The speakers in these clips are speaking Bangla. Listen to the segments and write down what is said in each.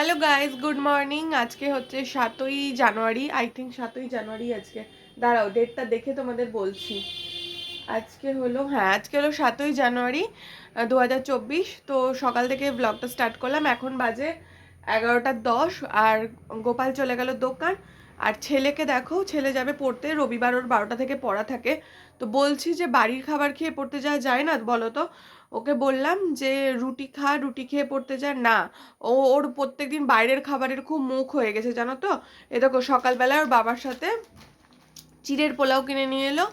Hello guys, good morning. আজকে হচ্ছে 7ই জানুয়ারি, আই থিঙ্ক 7ই জানুয়ারি আজকে। দাঁড়াও, ডেটটা দেখে তোমাদের বলছি। আজকে হলো 7ই জানুয়ারি 2024। তো সকাল থেকে ব্লগটা স্টার্ট করলাম। এখন বাজে 11:10 আর গোপাল চলে গেল দোকান। আর ছেলেকে দেখো, ছেলে যাবে পড়তে, রবিবার ওর 12টা থেকে পড়া থাকে। তো বলছি যে বাড়ির খাবার খেয়ে পড়তে যাওয়া যায় না বলো তো। ওকে বললাম যে রুটি খা, রুটি খেয়ে পড়তে যা না। ওর প্রত্যেকদিন বাইরের খাবারের খুব মুখ হয়ে গেছে জানো তো। এ দেখো, সকালবেলায় ওর বাবার সাথে চিড়ের পোলাও কিনে নিয়ে এলো,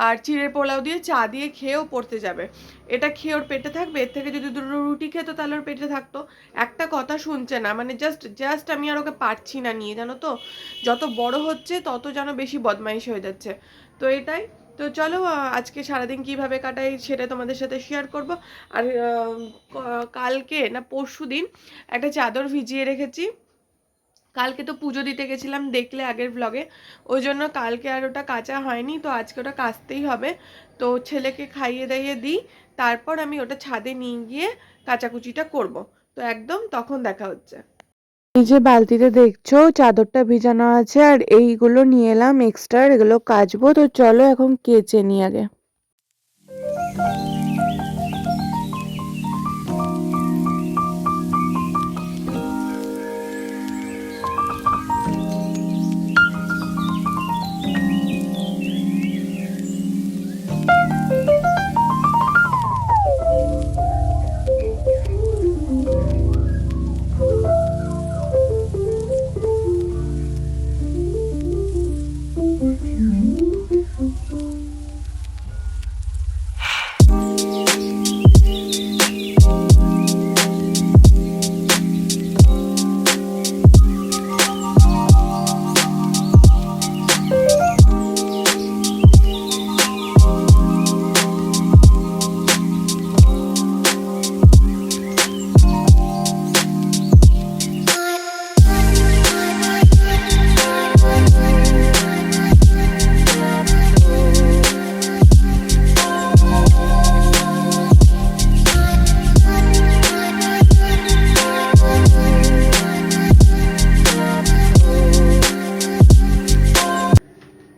আর চিড়ের পোলাও দিয়ে চা দিয়ে খেয়েও পড়তে যাবে। এটা খেয়ে ওর পেটে থাকবে? এর থেকে যদি দুটো রুটি খেতো তাহলে ওর পেটে থাকতো। একটা কথা শুনছে না, মানে জাস্ট আমি আর ওকে পারছি না নিয়ে, জানো তো। যত বড় হচ্ছে তত যেন বেশি বদমাইশ হয়ে যাচ্ছে। তো এটাই। তো চলো, আজকে সারাদিন কিভাবে কাটাই সেটা তোমাদের সাথে শেয়ার করব। আর কালকে না পরশু দিন একটা চাদর ভিজিয়ে রেখেছি। কালকে তো পুজো দিতে গেছিলাম, দেখলে আগের ব্লগে। ওই জন্য কালকে আর ওটা কাচা হয়নি, তো আজকে ওটা কাচতেই হবে। তো ছেলেকে খাইয়ে দাইয়ে দিই, তারপর আমি ওটা ছাদে নিয়ে গিয়ে কাচাকুচিটা করব। তো একদম তখন দেখা হচ্ছে। এই যে বালতিতে দেখছো চাদরটা ভিজানো আছে, আর এইগুলো নিয়ে এলাম এক্সট্রা, এগুলো কাচবো। তো চলো এখন কেচে নিই আগে।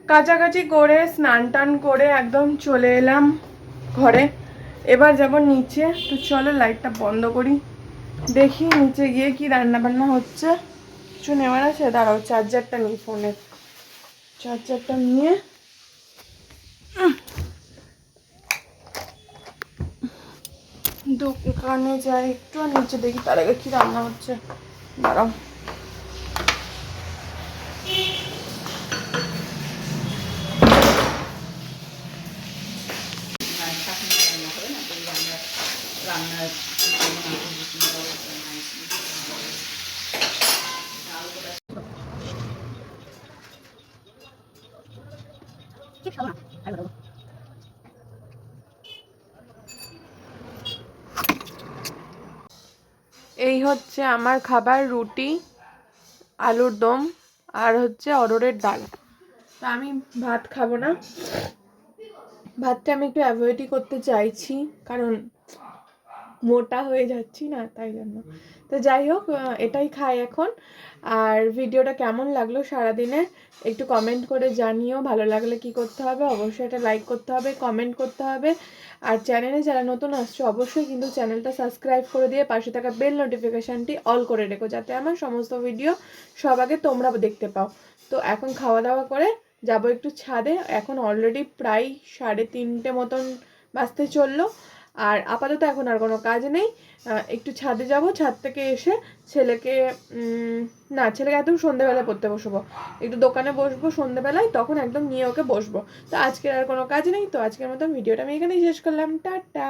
কাছাকাছি করে স্নান টান করে একদম চলে এলাম ঘরে। এবার যাব নিচে। তো চলো লাইটটা বন্ধ করি, দেখি নিচে গিয়ে কি রান্না বান্না হচ্ছে। কিছু নেওয়ার আছে, দাঁড়াও চার্জারটা নিই, ফোনের চার্জারটা নিয়ে দোকানে যাই একটু, নিচে দেখি তার আগে কি রান্না হচ্ছে। দাঁড়াও। এই হচ্ছে আমার খাবার, রুটি, আলুর দম, আর হচ্ছে অরহরের ডাল। তো আমি ভাত খাবো না, ভাতটা আমি একটু অ্যাভয়েডই করতে চাইছি, কারণ মোটা হয়ে যাচ্ছি না, তাই জন্য। তো যাই হোক, এটাই খাই এখন। আর ভিডিওটা কেমন লাগলো সারাদিনে একটু কমেন্ট করে জানিও। ভালো লাগলে কি করতে হবে, অবশ্যই এটা লাইক করতে হবে, কমেন্ট করতে হবে। আর চ্যানেলে যারা নতুন আসছে অবশ্যই কিন্তু চ্যানেলটা সাবস্ক্রাইব করে দিয়ে পাশে থাকা বেল নোটিফিকেশানটি অল করে রেখো, যাতে আমার সমস্ত ভিডিও সব আগে তোমরা দেখতে পাও। তো এখন খাওয়া দাওয়া করে যাব একটু ছাদে। এখন অলরেডি প্রায় 3:30 মতন বাজতে চললো। আর আপাতত এখন আর কোনো কাজ নেই, একটু ছাদে যাব, ছাদ থেকে এসে ছেলেকে একদম সন্ধ্যেবেলায় পড়তে বসবো। একটু দোকানে বসবো সন্ধ্যেবেলায়, তখন একদম নিয়ে ওকে বসবো। তো আজকের আর কোনো কাজ নেই, তো আজকের মতো ভিডিওটা আমি এখানেই শেষ করলাম। টাটা।